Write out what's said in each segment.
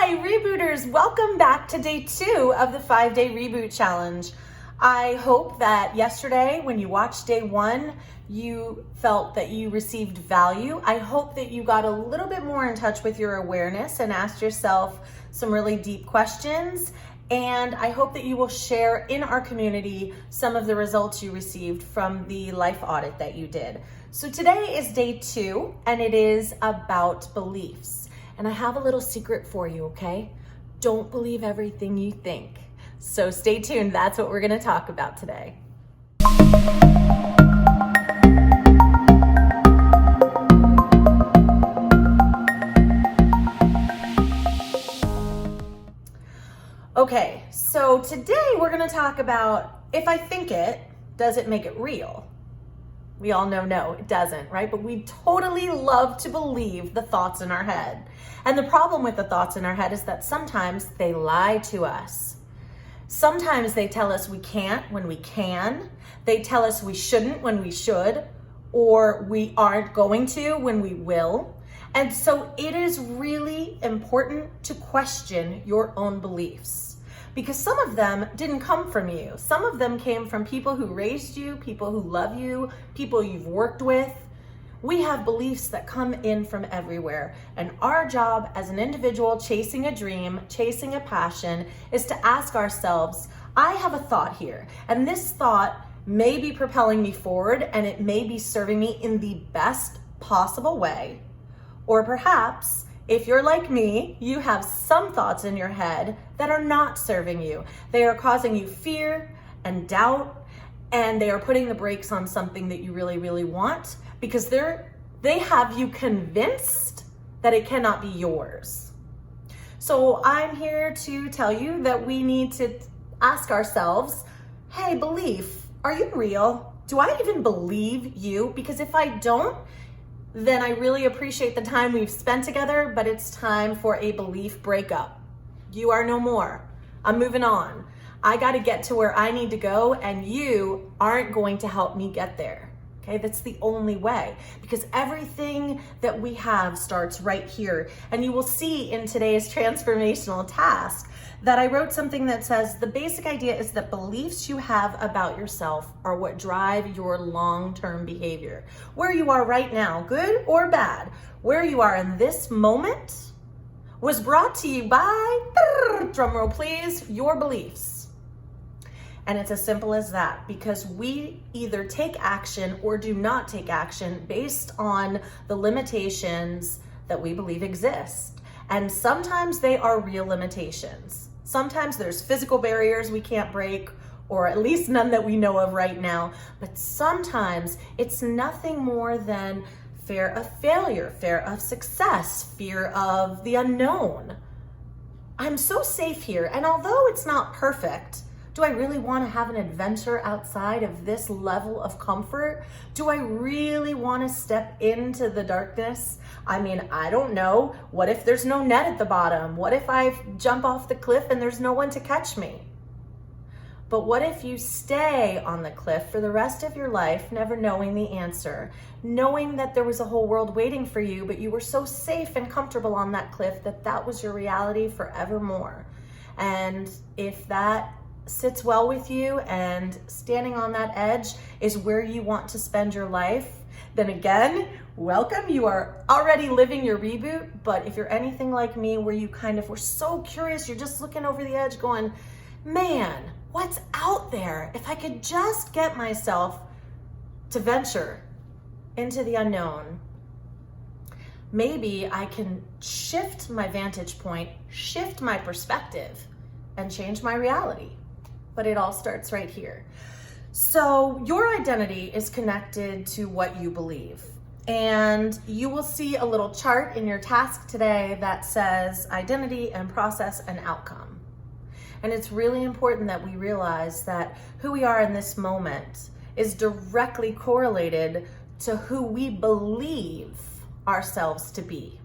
Hi, Rebooters! Welcome back to day 2 of the 5-day reboot challenge. I hope that yesterday when you watched day 1, you felt that you received value. I hope that you got a little bit more in touch with your awareness and asked yourself some really deep questions. And I hope that you will share in our community some of the results you received from the life audit that you did. So today is day 2, and it is about beliefs. And I have a little secret for you, okay? Don't believe everything you think. So stay tuned, that's what we're gonna talk about today. Okay, so today we're gonna talk about if I think it, does it make it real? We all know no, it doesn't, right? But we totally love to believe the thoughts in our head. And the problem with the thoughts in our head is that sometimes they lie to us. Sometimes they tell us we can't when we can. They tell us we shouldn't when we should, or we aren't going to when we will. And so it is really important to question your own beliefs, because some of them didn't come from you. Some of them came from people who raised you, people who love you, people you've worked with. We have beliefs that come in from everywhere. And our job as an individual chasing a dream, chasing a passion, is to ask ourselves, I have a thought here, and this thought may be propelling me forward, and it may be serving me in the best possible way. Or perhaps, if you're like me, you have some thoughts in your head that are not serving you. They are causing you fear and doubt, and they are putting the brakes on something that you really, really want, because they have you convinced that it cannot be yours. So I'm here to tell you that we need to ask ourselves, hey, belief, are you real? Do I even believe you? Because if I don't, then I really appreciate the time we've spent together, but it's time for a belief breakup. You are no more. I'm moving on. I got to get to where I need to go, and you aren't going to help me get there. Okay, that's the only way, because everything that we have starts right here. And you will see in today's transformational task that I wrote something that says the basic idea is that beliefs you have about yourself are what drive your long-term behavior. Where you are right now, good or bad, where you are in this moment was brought to you by, drumroll please, your beliefs. And it's as simple as that, because we either take action or do not take action based on the limitations that we believe exist. And sometimes they are real limitations. Sometimes there's physical barriers we can't break, or at least none that we know of right now. But sometimes it's nothing more than fear of failure, fear of success, fear of the unknown. I'm so safe here, and although it's not perfect, do I really want to have an adventure outside of this level of comfort? Do I really want to step into the darkness? I mean, I don't know. What if there's no net at the bottom? What if I jump off the cliff and there's no one to catch me? But what if you stay on the cliff for the rest of your life, never knowing the answer, knowing that there was a whole world waiting for you, but you were so safe and comfortable on that cliff that that was your reality forevermore? And if that sits well with you and standing on that edge is where you want to spend your life, then again, welcome. You are already living your reboot. But if you're anything like me, where you kind of were so curious, you're just looking over the edge going, man, what's out there? If I could just get myself to venture into the unknown, maybe I can shift my vantage point, shift my perspective, and change my reality. But it all starts right here. So your identity is connected to what you believe. And you will see a little chart in your task today that says identity and process and outcome. And it's really important that we realize that who we are in this moment is directly correlated to who we believe ourselves to be.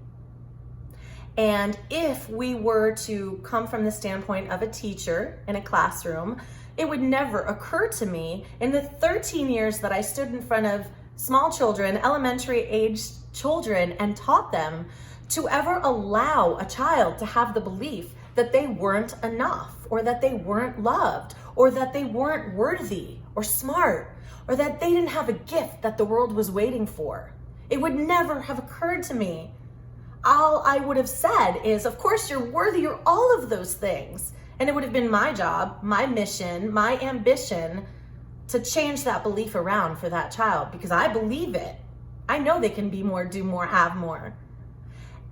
And if we were to come from the standpoint of a teacher in a classroom, it would never occur to me in the 13 years that I stood in front of small children, elementary aged children, and taught them to ever allow a child to have the belief that they weren't enough, or that they weren't loved, or that they weren't worthy or smart, or that they didn't have a gift that the world was waiting for. It would never have occurred to me. All I would have said is, of course you're worthy, you're all of those things. And it would have been my job, my mission, my ambition to change that belief around for that child, because I believe it. I know they can be more, do more, have more.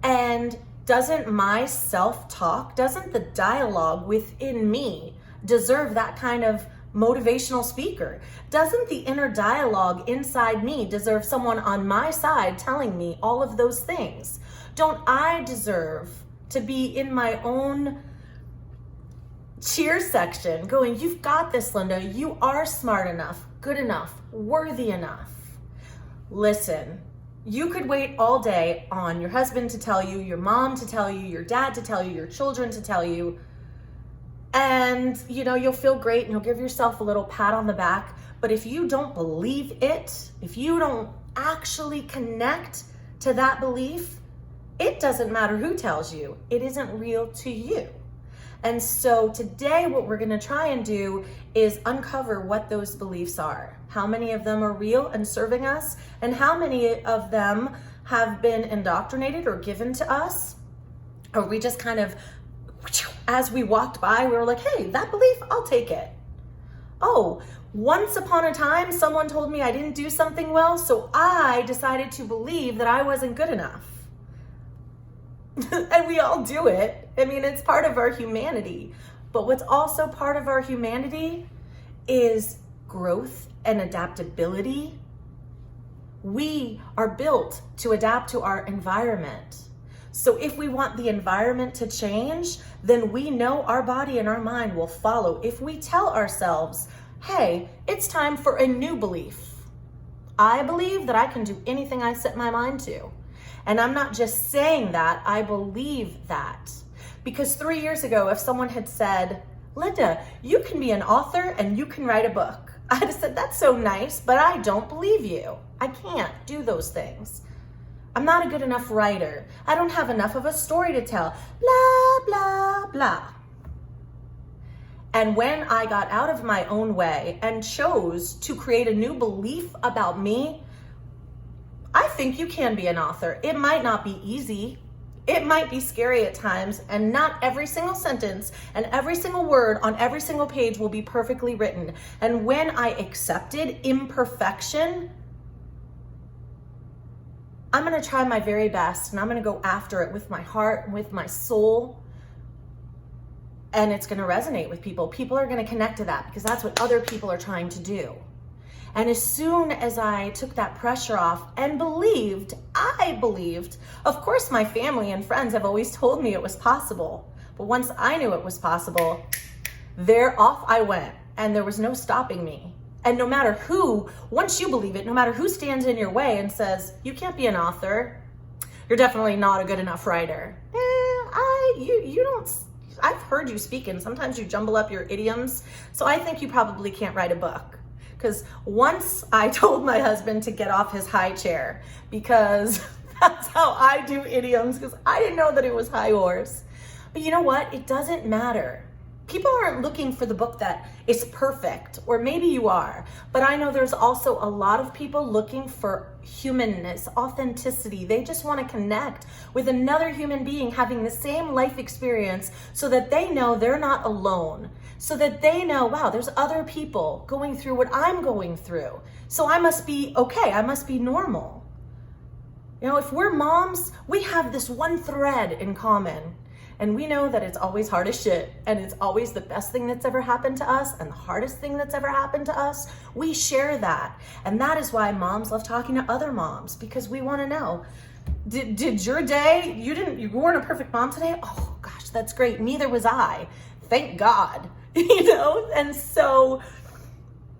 And doesn't my self-talk, doesn't the dialogue within me deserve that kind of motivational speaker? Doesn't the inner dialogue inside me deserve someone on my side telling me all of those things? Don't I deserve to be in my own cheer section going, you've got this, Linda. You are smart enough, good enough, worthy enough. Listen, you could wait all day on your husband to tell you, your mom to tell you, your dad to tell you, your children to tell you, and you'll feel great and you'll give yourself a little pat on the back. But if you don't believe it, if you don't actually connect to that belief, it doesn't matter who tells you, it isn't real to you. And so today what we're going to try and do is uncover what those beliefs are. How many of them are real and serving us, and how many of them have been indoctrinated or given to us, or we just kind of, as we walked by, we were like, hey, that belief, I'll take it. Oh, once upon a time, someone told me I didn't do something well, so I decided to believe that I wasn't good enough. And we all do it. I mean, it's part of our humanity. But what's also part of our humanity is growth and adaptability. We are built to adapt to our environment. So if we want the environment to change, then we know our body and our mind will follow. If we tell ourselves, hey, it's time for a new belief. I believe that I can do anything I set my mind to. And I'm not just saying that, I believe that. Because 3 years ago, if someone had said, Linda, you can be an author and you can write a book, I'd have said, that's so nice, but I don't believe you. I can't do those things. I'm not a good enough writer. I don't have enough of a story to tell. Blah, blah, blah. And when I got out of my own way and chose to create a new belief about me, I think you can be an author. It might not be easy. It might be scary at times, and not every single sentence and every single word on every single page will be perfectly written. And when I accepted imperfection, I'm going to try my very best, and I'm going to go after it with my heart and with my soul. And it's going to resonate with people. People are going to connect to that because that's what other people are trying to do. And as soon as I took that pressure off and I believed, of course my family and friends have always told me it was possible. But once I knew it was possible, off I went, and there was no stopping me. And no matter who, once you believe it, no matter who stands in your way and says, you can't be an author, you're definitely not a good enough writer. I've heard you speak, and sometimes you jumble up your idioms, so I think you probably can't write a book. Because once I told my husband to get off his high chair, because that's how I do idioms, because I didn't know that it was high horse. But you know what? It doesn't matter. People aren't looking for the book that is perfect, or maybe you are, but I know there's also a lot of people looking for humanness, authenticity. They just want to connect with another human being having the same life experience so that they know they're not alone, so that they know, wow, there's other people going through what I'm going through. So I must be okay. I must be normal. You know, if we're moms, we have this one thread in common. And we know that it's always hard as shit, and it's always the best thing that's ever happened to us and the hardest thing that's ever happened to us. We share that. And that is why moms love talking to other moms, because we want to know, did your day, you weren't a perfect mom today? Oh gosh, that's great. Neither was I. Thank God. You know? And so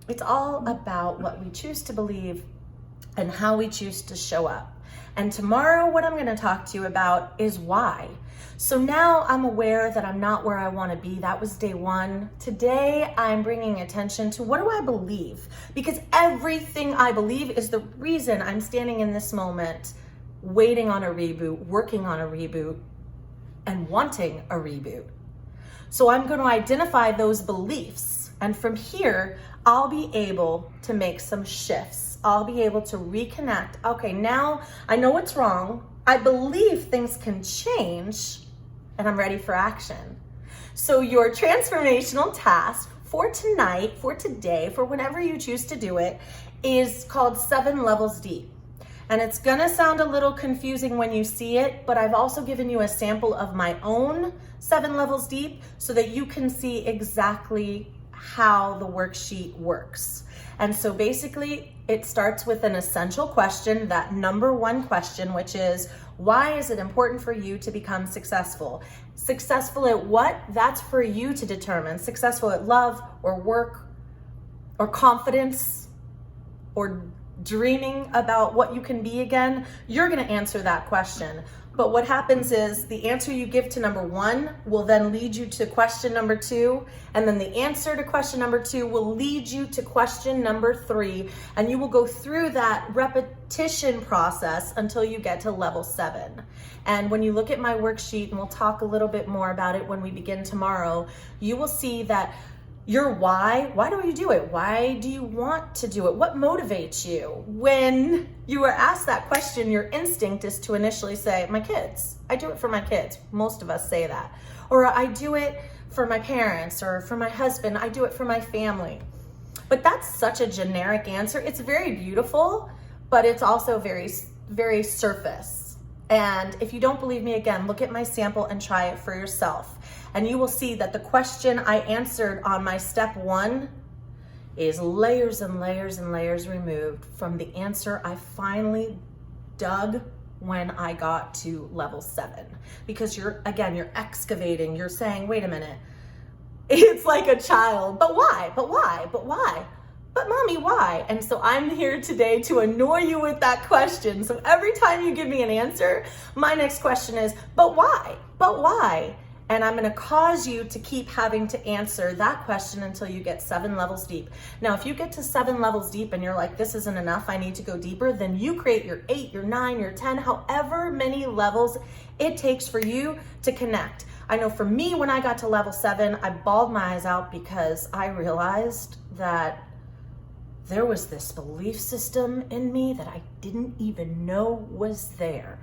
it's all about what we choose to believe and how we choose to show up. And tomorrow, what I'm going to talk to you about is why. So now I'm aware that I'm not where I want to be. That was day one. Today, I'm bringing attention to what do I believe? Because everything I believe is the reason I'm standing in this moment waiting on a reboot, working on a reboot, and wanting a reboot. So I'm going to identify those beliefs. And from here, I'll be able to make some shifts. I'll be able to reconnect. Okay, now I know what's wrong. I believe things can change, and I'm ready for action. So your transformational task for tonight, for today, for whenever you choose to do it, is called 7 Levels Deep. And it's gonna sound a little confusing when you see it, but I've also given you a sample of my own 7 Levels Deep so that you can see exactly how the worksheet works. And so basically it starts with an essential question, that number 1 question, which is, why is it important for you to become successful? Successful at what? That's for you to determine. Successful at love or work or confidence or dreaming about what you can be again, you're going to answer that question. But what happens is the answer you give to number 1 will then lead you to question number 2, and then the answer to question number 2 will lead you to question number 3, and you will go through that repetition process until you get to level 7. And when you look at my worksheet, and we'll talk a little bit more about it when we begin tomorrow, you will see that your why do you do it? Why do you want to do it? What motivates you? When you are asked that question, your instinct is to initially say, my kids. I do it for my kids. Most of us say that. Or I do it for my parents, or for my husband. I do it for my family. But that's such a generic answer. It's very beautiful, but it's also very, very surface. And if you don't believe me, again, look at my sample and try it for yourself. And you will see that the question I answered on my step 1 is layers and layers and layers removed from the answer I finally dug when I got to level 7. Because you're excavating, you're saying, wait a minute, it's like a child, but why? But why? But why? But mommy, why? And so I'm here today to annoy you with that question. So every time you give me an answer, my next question is, but why? But why? And I'm gonna cause you to keep having to answer that question until you get 7 levels deep. Now, if you get to 7 levels deep and you're like, this isn't enough, I need to go deeper, then you create your 8, your 9, your 10, however many levels it takes for you to connect. I know for me, when I got to level 7, I bawled my eyes out because I realized that there was this belief system in me that I didn't even know was there.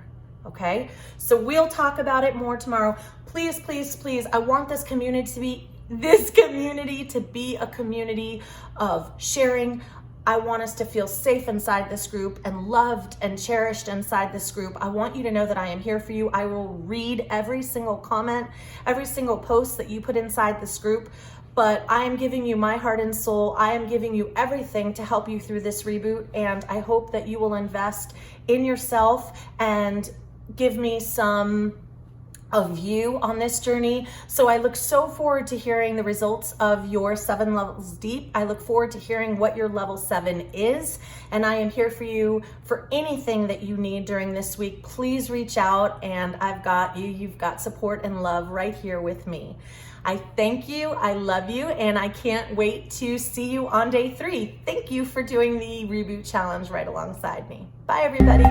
Okay, so we'll talk about it more tomorrow. Please, please, please, I want this community to be a community of sharing. I want us to feel safe inside this group and loved and cherished inside this group. I want you to know that I am here for you. I will read every single comment, every single post that you put inside this group. But I am giving you my heart and soul. I am giving you everything to help you through this reboot. And I hope that you will invest in yourself and give me some of you on this journey. So I look so forward to hearing the results of your 7 levels deep. I look forward to hearing what your level 7 is. And I am here for you for anything that you need during this week. Please reach out, and I've got you. You've got support and love right here with me. I thank you, I love you, and I can't wait to see you on day 3. Thank you for doing the reboot challenge right alongside me. Bye, everybody.